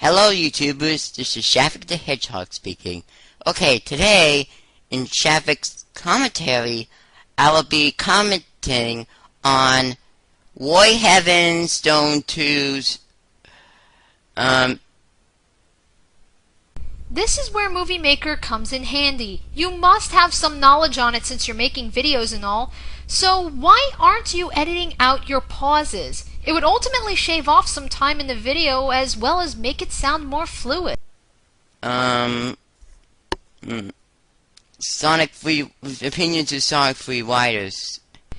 Hello YouTubers, this is Sidney the Hedgehog speaking. Okay, today, in Sidney's commentary, I will be commenting on Roy Heavenstone 2's, This is where Movie Maker comes in handy. You must have some knowledge on it since you're making videos and all. So why aren't you editing out your pauses? It would ultimately shave off some time in the video as well as make it sound more fluid. Sonic Free opinions of Sonic Free writers.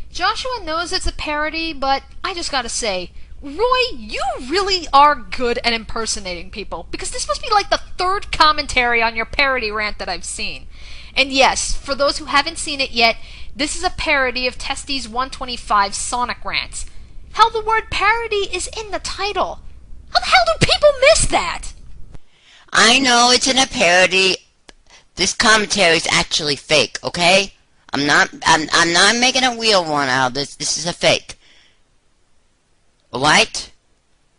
Joshua knows it's a parody, but I just gotta say, Roy, you really are good at impersonating people, because this must be like the third commentary on your parody rant that I've seen. And yes, for those who haven't seen it yet, this is a parody of Testy's 125 Sonic rants. Hell, the word parody is in the title. How the hell do people miss that? I know it's in a parody. This commentary is actually fake, okay? I'm not making a real one out of this. This is a fake. Alright?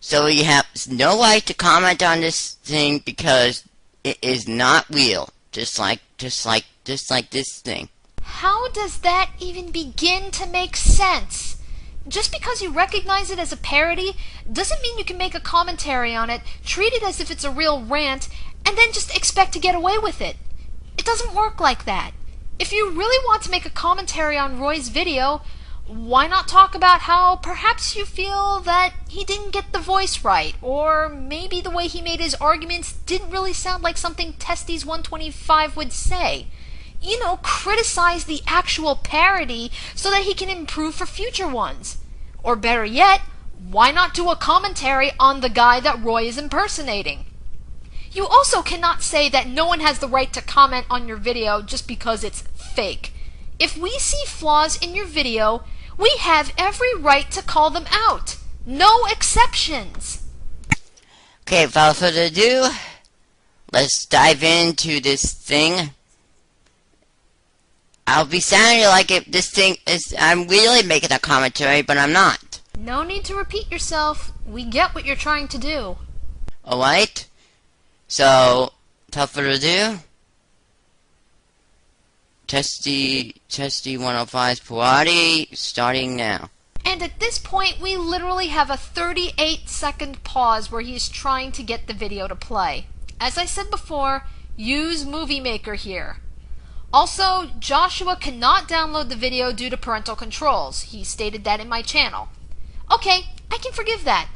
So you have no right to comment on this thing because it is not real. Just like this thing. How does that even begin to make sense? Just because you recognize it as a parody doesn't mean you can make a commentary on it, treat it as if it's a real rant, and then just expect to get away with it. It doesn't work like that. If you really want to make a commentary on Roy's video, why not talk about how perhaps you feel that he didn't get the voice right, or maybe the way he made his arguments didn't really sound like something Testy's 125 would say. You know, criticize the actual parody so that he can improve for future ones. Or better yet, why not do a commentary on the guy that Roy is impersonating? You also cannot say that no one has the right to comment on your video just because it's fake. If we see flaws in your video, we have every right to call them out. No exceptions. Okay, without further ado, let's dive into this thing. I'll be sounding like I'm really making a commentary, but I'm not. No need to repeat yourself. We get what you're trying to do. Alright? So, without further ado, Testy 105's parody starting now. And at this point, we literally have a 38-second pause where he's trying to get the video to play. As I said before, use Movie Maker here. Also, Joshua cannot download the video due to parental controls. He stated that in my channel. Okay, I can forgive that.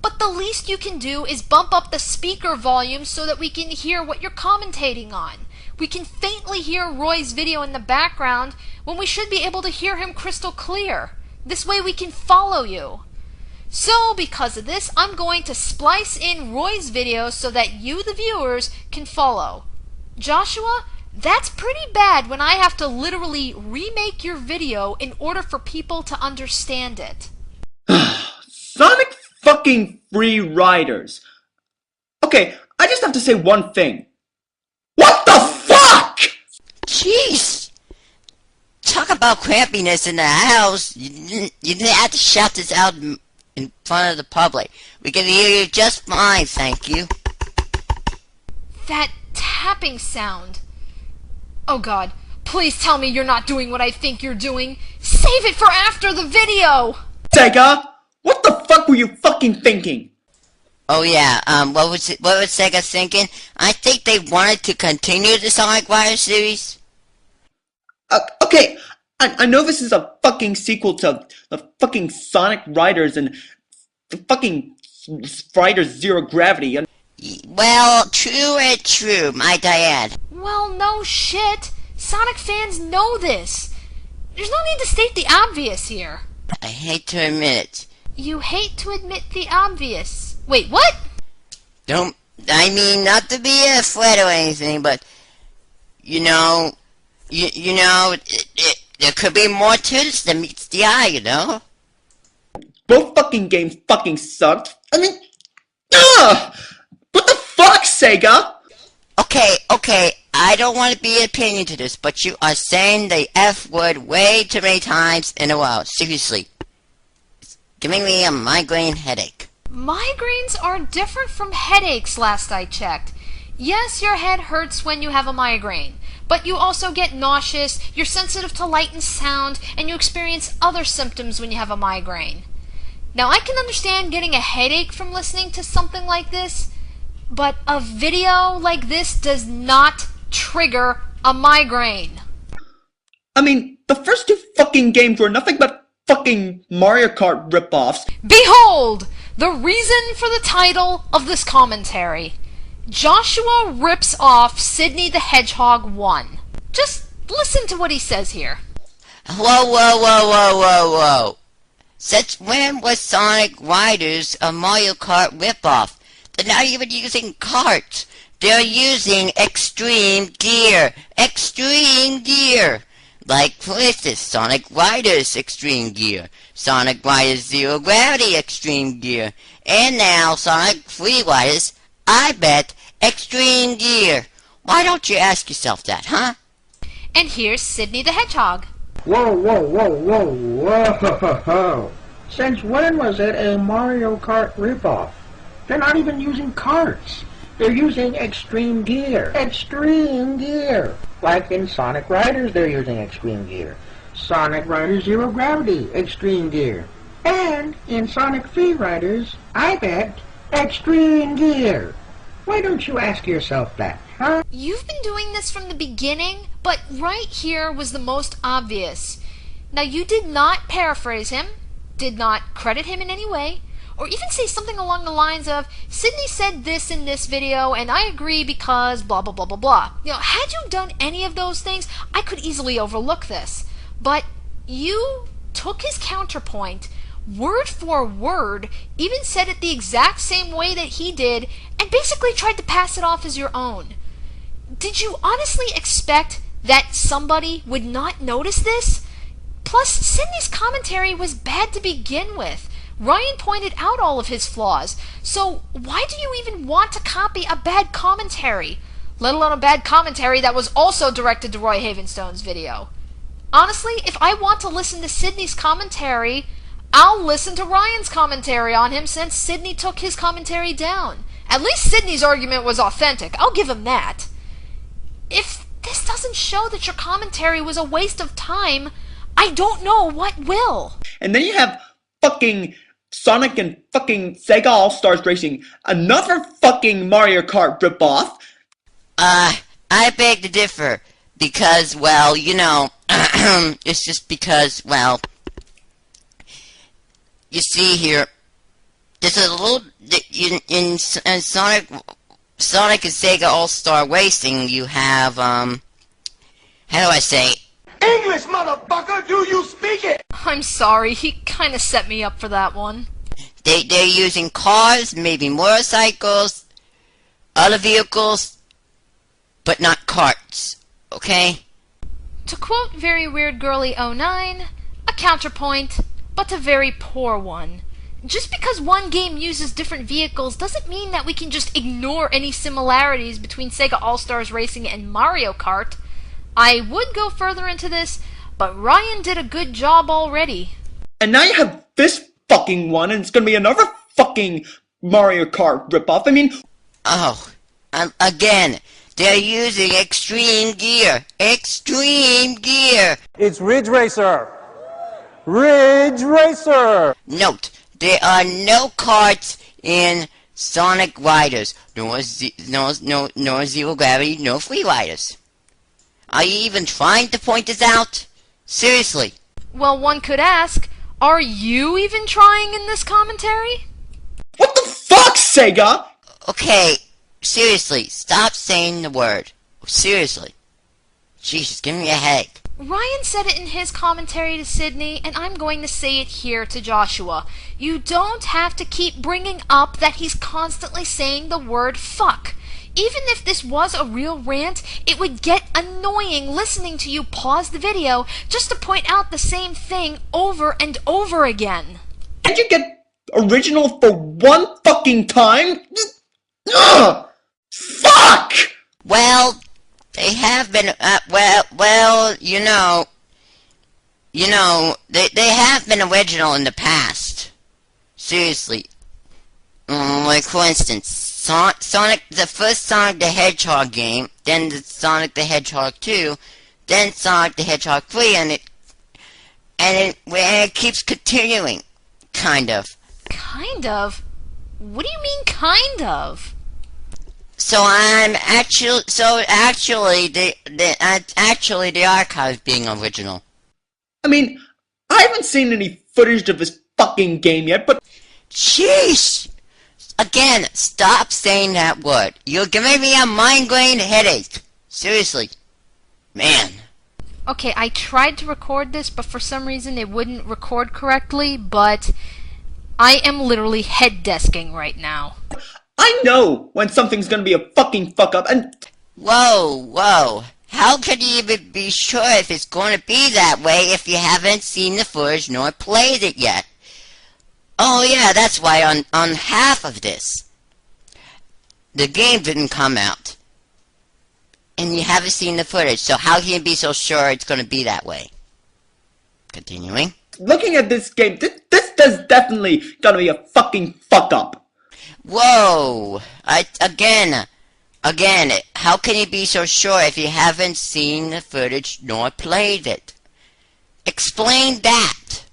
But the least you can do is bump up the speaker volume so that we can hear what you're commentating on. We can faintly hear Roy's video in the background when we should be able to hear him crystal clear. This way we can follow you. So, because of this, I'm going to splice in Roy's video so that you, the viewers, can follow. Joshua, that's pretty bad when I have to literally remake your video in order for people to understand it. Sonic fucking free riders. Okay, I just have to say one thing. What the fuck?! Jeez! Talk about crampiness in the house. You didn't have to shout this out in front of the public. We can hear you just fine, thank you. That tapping sound. Oh god, please tell me you're not doing what I think you're doing. Save it for after the video! Sega, what the fuck were you fucking thinking? Oh yeah, what was Sega thinking? I think they wanted to continue the Sonic Riders series. Okay, I know this is a fucking sequel to the fucking Sonic Riders and the fucking Riders Zero Gravity. Well, true and true, might I add. Well, no shit. Sonic fans know this. There's no need to state the obvious here. I hate to admit it. You hate to admit the obvious. Wait, what? I mean, not to be a threat or anything, but, you know, there could be more to this than meets the eye, you know? Both fucking games fucking sucked. I mean, what the fuck, Sega? Okay, I don't want to be an opinion to this, but you are saying the F word way too many times in a row. Seriously. It's giving me a migraine headache. Migraines are different from headaches last I checked. Yes, your head hurts when you have a migraine, but you also get nauseous, you're sensitive to light and sound, and you experience other symptoms when you have a migraine. Now, I can understand getting a headache from listening to something like this, but a video like this does not trigger a migraine. I mean, the first two fucking games were nothing but fucking Mario Kart ripoffs. Behold, the reason for the title of this commentary. Joshua rips off Sidney the Hedgehog 1. Just listen to what he says here. Whoa, whoa, whoa, whoa, whoa, whoa. Since when was Sonic Riders a Mario Kart ripoff? They're not even using carts. They're using extreme gear. Extreme gear. Like, for instance, Sonic Riders Extreme Gear, Sonic Riders Zero Gravity Extreme Gear, and now Sonic Free Riders, I bet, Extreme Gear. Why don't you ask yourself that, huh? And here's Sidney the Hedgehog. Whoa, whoa, whoa, whoa, whoa. Since when was it a Mario Kart ripoff? They're not even using carts. They're using extreme gear. Extreme gear. Like in Sonic Riders, they're using extreme gear. Sonic Riders Zero Gravity, extreme gear. And in Sonic Free Riders, I bet, extreme gear. Why don't you ask yourself that, huh? You've been doing this from the beginning, but right here was the most obvious. Now, you did not paraphrase him, did not credit him in any way, or even say something along the lines of, Sidney said this in this video, and I agree because blah, blah, blah, blah, blah. Had you done any of those things, I could easily overlook this. But you took his counterpoint, word for word, even said it the exact same way that he did, and basically tried to pass it off as your own. Did you honestly expect that somebody would not notice this? Plus, Sidney's commentary was bad to begin with. Ryan pointed out all of his flaws, so why do you even want to copy a bad commentary? Let alone a bad commentary that was also directed to Roy Havenstone's video. Honestly, if I want to listen to Sidney's commentary, I'll listen to Ryan's commentary on him since Sidney took his commentary down. At least Sidney's argument was authentic, I'll give him that. If this doesn't show that your commentary was a waste of time, I don't know what will. And then you have fucking Sonic and fucking Sega All-Stars Racing, another fucking Mario Kart ripoff. I beg to differ, because, well, it's just because, well, you see here, there's a little, in Sonic and Sega All-Star Racing, you have, how do I say? English, motherfucker, do you speak it? I'm sorry, he kinda set me up for that one. They're using cars, maybe motorcycles, other vehicles, but not carts, okay? To quote Very Weird Girly 09, a counterpoint, but a very poor one. Just because one game uses different vehicles doesn't mean that we can just ignore any similarities between Sega All-Stars Racing and Mario Kart. I would go further into this, but Ryan did a good job already. And now you have this fucking one, and it's gonna be another fucking Mario Kart ripoff. I mean... Oh, again, they're using extreme gear. Extreme gear! It's Ridge Racer! Ridge Racer! Note, there are no carts in Sonic Riders. No Zero Gravity, no Free Riders. Are you even trying to point this out? Seriously. Well, one could ask, are you even trying in this commentary? What the fuck, Sega? Okay, seriously, stop saying the word. Seriously. Jesus, give me a headache. Ryan said it in his commentary to Sidney, and I'm going to say it here to Joshua. You don't have to keep bringing up that he's constantly saying the word fuck. Even if this was a real rant, it would get annoying listening to you pause the video just to point out the same thing over and over again. Can't you get original for one fucking time? Ugh! Fuck! Well, they have been, they have been original in the past. Seriously. Like for instance, Sonic, the first Sonic the Hedgehog game, then the Sonic the Hedgehog 2, then Sonic the Hedgehog 3, and it keeps continuing, kind of. Kind of? What do you mean, kind of? Actually, the archive being original. I mean, I haven't seen any footage of this fucking game yet, but... Jeez! Again, stop saying that word. You're giving me a migraine headache. Seriously. Man. Okay, I tried to record this, but for some reason it wouldn't record correctly, but I am literally head desking right now. I know when something's gonna be a fucking fuck up, and... Whoa. How can you even be sure if it's going to be that way if you haven't seen the footage nor played it yet? Oh yeah, that's why on half of this, the game didn't come out. And you haven't seen the footage, so how can you be so sure it's going to be that way? Continuing. Looking at this game, this is definitely gonna be a fucking fuck up. Whoa! Again, how can you be so sure if you haven't seen the footage nor played it? Explain that!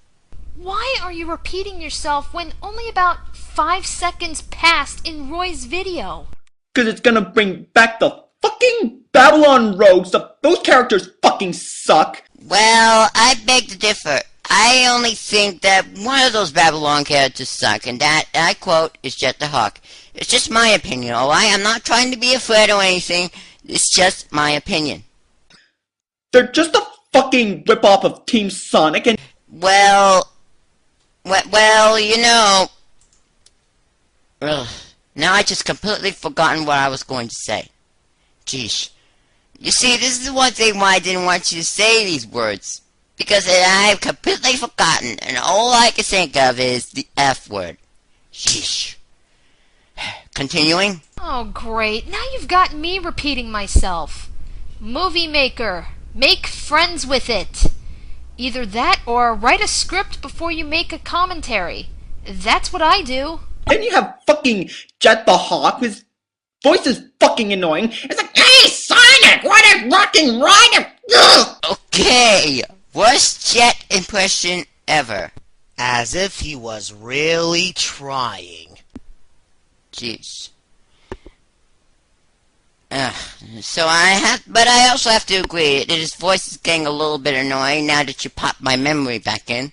Why are you repeating yourself when only about 5 seconds passed in Roy's video? Cause it's gonna bring back the fucking Babylon Rogues. Those characters fucking suck. Well, I beg to differ. I only think that one of those Babylon characters suck, and that, I quote, is Jet the Hawk. It's just my opinion, alright? I'm not trying to be afraid or anything. It's just my opinion. They're just a fucking ripoff of Team Sonic, and... Well, you know... Ugh. Now I just completely forgotten what I was going to say. Jeez. You see, this is the one thing why I didn't want you to say these words. Because I've completely forgotten, and all I can think of is the F word. Sheesh. Continuing? Oh, great. Now you've got me repeating myself. Movie maker, make friends with it. Either that or write a script before you make a commentary. That's what I do. Then you have fucking Jet the Hawk, his voice is fucking annoying. It's like, hey, Sonic, what a fucking rider! Ugh! Okay, worst Jet impression ever. As if he was really trying. Jeez. So but I also have to agree that his voice is getting a little bit annoying now that you popped my memory back in.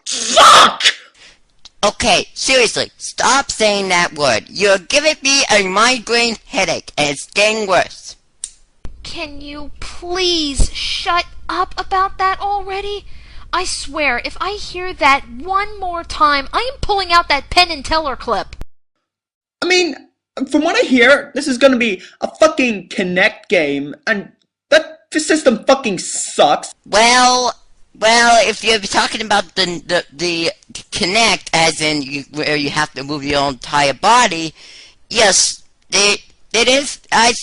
Suck! Okay, seriously, stop saying that word. You're giving me a migraine headache, and it's getting worse. Can you please shut up about that already? I swear, if I hear that one more time, I am pulling out that Penn and Teller clip. I mean, from what I hear, this is gonna be a fucking Kinect game, and that system fucking sucks. Well, if you're talking about the Kinect, as in where you have to move your entire body, yes, it is. I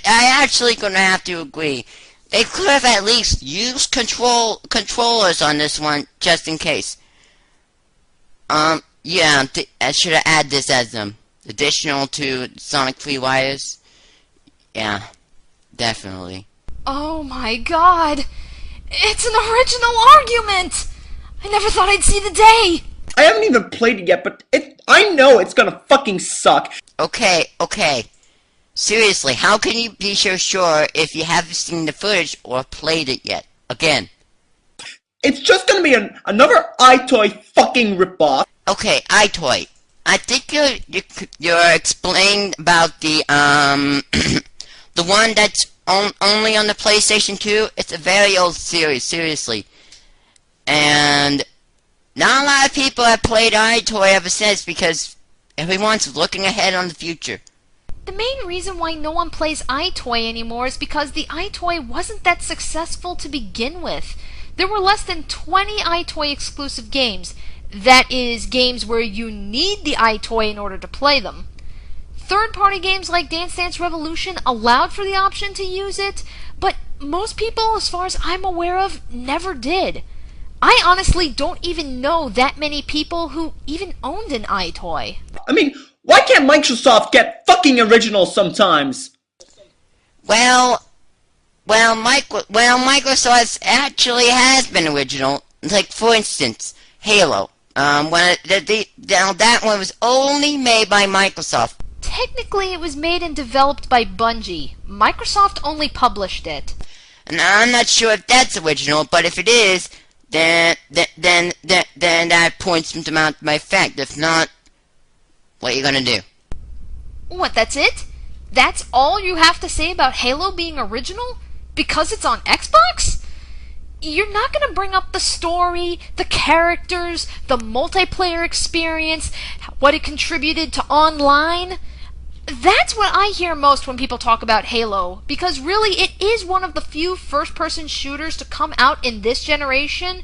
actually gonna have to agree. They could have at least used controllers on this one, just in case. Yeah, I should have added this as additional to Sonic 3 wires. Yeah, definitely. Oh my god! It's an original argument! I never thought I'd see the day! I haven't even played it yet, but I know it's gonna fucking suck. Okay. Seriously, how can you be so sure if you haven't seen the footage or played it yet? Again. It's just gonna be another iToy fucking ripoff. Okay, iToy. I think you're explaining about the the one that's only on the PlayStation 2. It's a very old series, seriously. And not a lot of people have played iToy ever since because everyone's looking ahead on the future. The main reason why no one plays iToy anymore is because the iToy wasn't that successful to begin with. There were less than 20 iToy exclusive games. That is, games where you need the iToy in order to play them. Third-party games like Dance Dance Revolution allowed for the option to use it, but most people, as far as I'm aware of, never did. I honestly don't even know that many people who even owned an iToy. I mean, Why can't Microsoft get fucking original sometimes? Well, Microsoft actually has been original. Like, for instance, Halo. That one was only made by Microsoft. Technically, it was made and developed by Bungie. Microsoft only published it. And I'm not sure if that's original, but if it is, then that points them to my fact. If not, what are you gonna do? What, that's it? That's all you have to say about Halo being original? Because it's on Xbox? You're not going to bring up the story, the characters, the multiplayer experience, what it contributed to online? That's what I hear most when people talk about Halo, because really it is one of the few first-person shooters to come out in this generation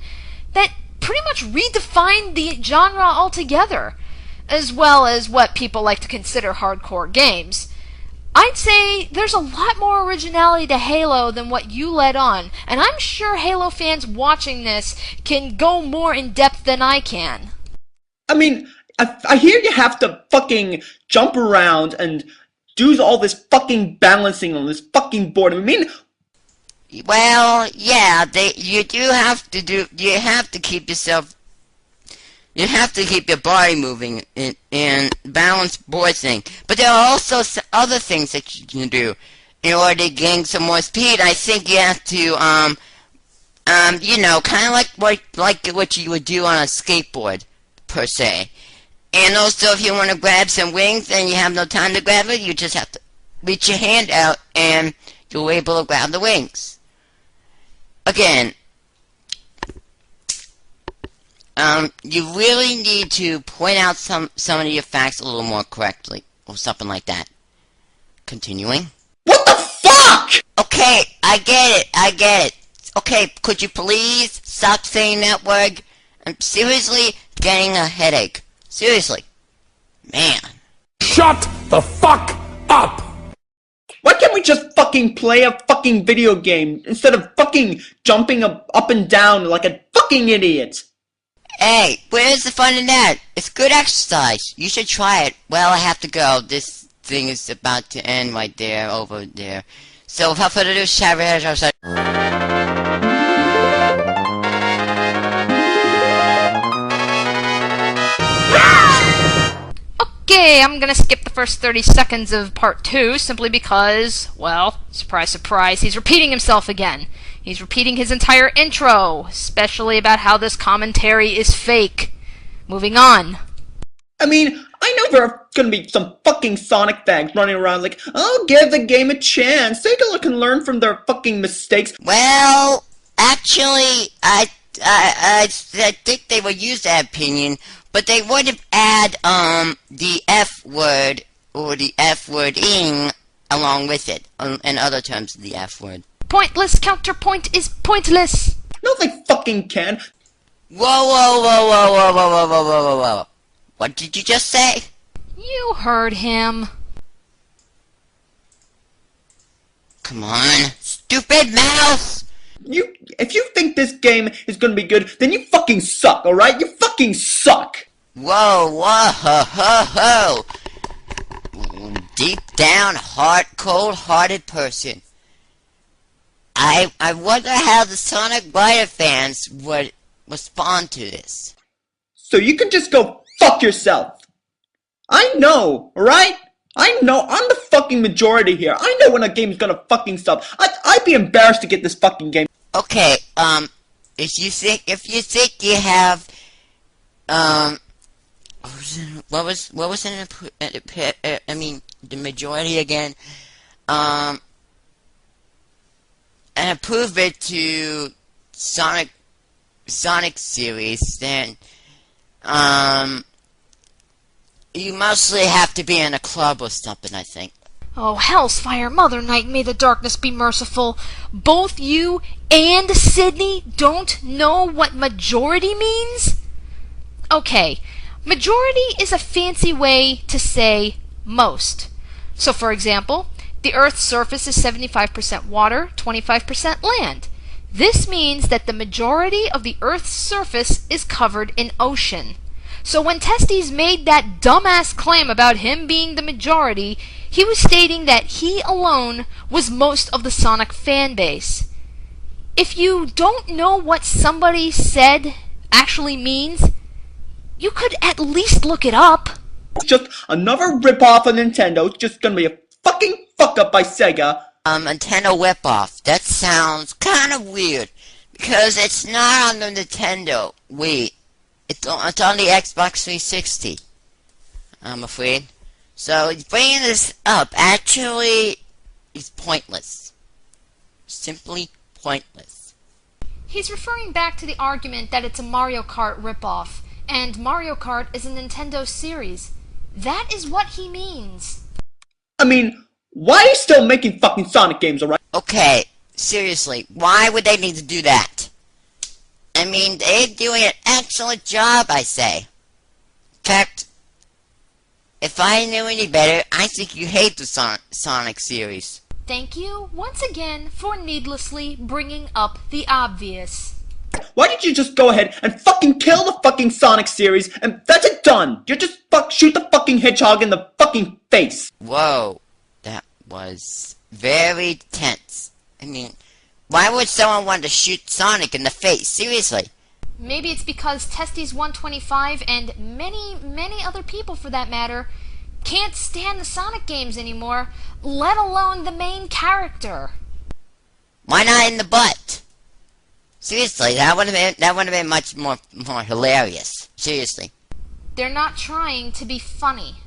that pretty much redefined the genre altogether, as well as what people like to consider hardcore games. I'd say there's a lot more originality to Halo than what you let on, and I'm sure Halo fans watching this can go more in depth than I can. I mean, I hear you have to fucking jump around and do all this fucking balancing on this fucking board. I mean, well, yeah, you have to keep yourself. You have to keep your body moving and balance board thing. But there are also other things that you can do in order to gain some more speed. I think you have to, kind of like what you would do on a skateboard, per se. And also, if you want to grab some wings and you have no time to grab it, you just have to reach your hand out and you're able to grab the wings. Again, you really need to point out some of your facts a little more correctly, or something like that. Continuing. What the fuck?! Okay, I get it. Okay, could you please stop saying that word? I'm seriously getting a headache. Seriously. Man. Shut the fuck up! Why can't we just fucking play a fucking video game instead of fucking jumping up and down like a fucking idiot? Hey, where's the fun in that? It's good exercise. You should try it. Well, I have to go. This thing is about to end right there, over there. So, without further ado, Okay, I'm gonna skip the first 30 seconds of part 2 simply because, well, surprise, surprise, he's repeating himself again. He's repeating his entire intro, especially about how this commentary is fake. Moving on. I mean, I know there are gonna be some fucking Sonic fags running around like, oh, give the game a chance. Take a look and learn from their fucking mistakes. Well, actually, I think they would use that opinion, but they wouldn't add, the F word, or the F word-ing along with it, in other terms of the F word. Pointless counterpoint is pointless. No, they fucking can. Whoa. What did you just say? You heard him. Come on, stupid mouse! If you think this game is gonna be good, then you fucking suck, alright? You fucking suck! Whoa, ho, ho. Deep down, cold-hearted person. I wonder how the Sonic Rider fans would respond to this. So you can just go fuck yourself. I know, alright? I know, I'm the fucking majority here. I know when a game's gonna fucking stop. I'd be embarrassed to get this fucking game. Okay, if you think you have, what was the majority again, and approve it to Sonic series, then, you mostly have to be in a club or something, I think. Oh, hell's fire, Mother Night, may the darkness be merciful. Both you and Sidney don't know what majority means? Okay, majority is a fancy way to say most. So, for example, the Earth's surface is 75% water, 25% land. This means that the majority of the Earth's surface is covered in ocean. So when Testes made that dumbass claim about him being the majority, he was stating that he alone was most of the Sonic fan base. If you don't know what somebody said actually means, you could at least look it up. It's just another rip-off of Nintendo. It's just gonna be a fucking fuck-up by Sega. Nintendo rip-off. That sounds kind of weird, because it's not on the Nintendo Wii. It's on the Xbox 360, I'm afraid. So bringing this up actually is pointless. Simply pointless. He's referring back to the argument that it's a Mario Kart ripoff, and Mario Kart is a Nintendo series. That is what he means. I mean, why are you still making fucking Sonic games, alright? Okay, seriously, why would they need to do that? I mean, they're doing an excellent job, I say. In fact, if I knew any better, I think you hate the Sonic series. Thank you once again for needlessly bringing up the obvious. Why didn't you just go ahead and fucking kill the fucking Sonic series and that's it done? You just shoot the fucking hedgehog in the fucking face. Whoa, that was very tense. I mean, why would someone want to shoot Sonic in the face? Seriously. Maybe it's because Testes125 and many other people for that matter can't stand the Sonic games anymore, let alone the main character. Why not in the butt? Seriously, that would have been much more hilarious. Seriously. They're not trying to be funny.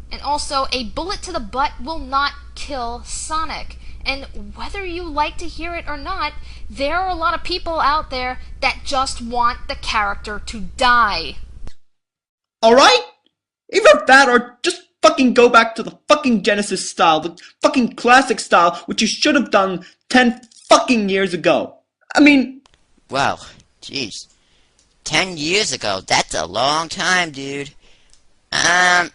And also, a bullet to the butt will not kill Sonic. And whether you like to hear it or not, there are a lot of people out there that just want the character to die. Alright? Either that or just fucking go back to the fucking Genesis style, the fucking classic style, which you should have done 10 fucking years ago. I mean... Wow, jeez. 10 years ago, that's a long time, dude. I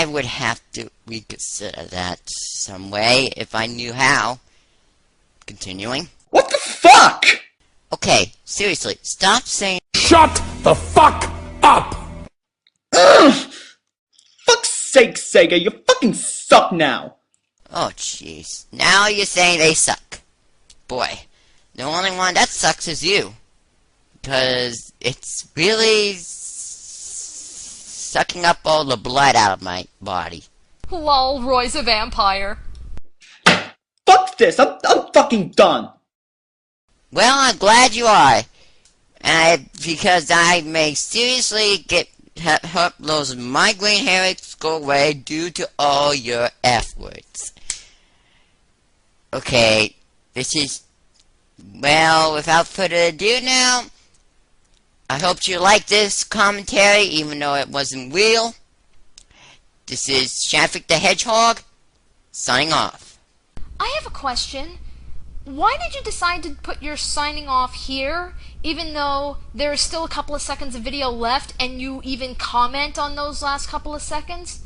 would have to reconsider that some way if I knew how. Continuing. What the fuck? Okay, seriously, stop saying Shut the fuck up! Ugh! Fuck's sake, Sega, you fucking suck now. oh jeez. Now you're saying they suck. Boy, the only one that sucks is you. Because it's really sucking up all the blood out of my body. Lol, Roy's a vampire. Fuck this, I'm fucking done. Well, I'm glad you are. Because I may seriously help those migraine headaches go away due to all your F-words. Okay, this is... Well, without further ado now, I hope you liked this commentary, even though it wasn't real. This is Sidney the Hedgehog, signing off. I have a question. Why did you decide to put your signing off here, even though there is still a couple of seconds of video left, and you even comment on those last couple of seconds?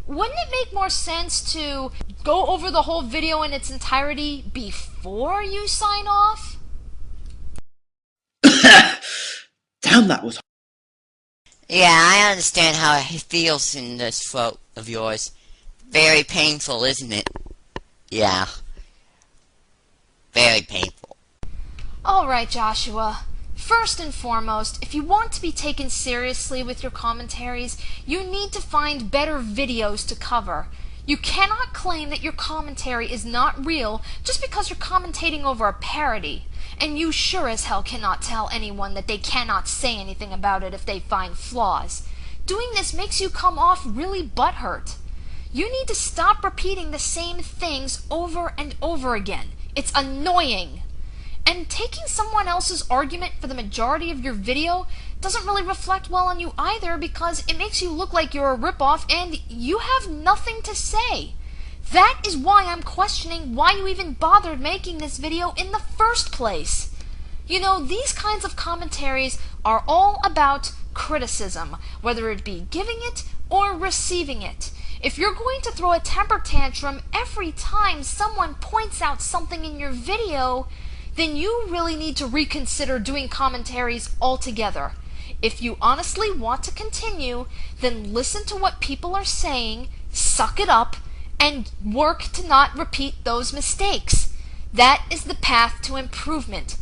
Wouldn't it make more sense to go over the whole video in its entirety before you sign off? Damn, that was... Yeah, I understand how it feels in this throat of yours. Very painful, isn't it? Yeah. Very painful. Alright, Joshua. First and foremost, if you want to be taken seriously with your commentaries, you need to find better videos to cover. You cannot claim that your commentary is not real just because you're commentating over a parody. And you sure as hell cannot tell anyone that they cannot say anything about it if they find flaws. Doing this makes you come off really butthurt. You need to stop repeating the same things over and over again. It's annoying. And taking someone else's argument for the majority of your video doesn't really reflect well on you either, because it makes you look like you're a ripoff and you have nothing to say. That is why I'm questioning why you even bothered making this video in the first place. You know, these kinds of commentaries are all about criticism, whether it be giving it or receiving it. If you're going to throw a temper tantrum every time someone points out something in your video, then you really need to reconsider doing commentaries altogether. If you honestly want to continue, then listen to what people are saying, suck it up, and work to not repeat those mistakes. That is the path to improvement.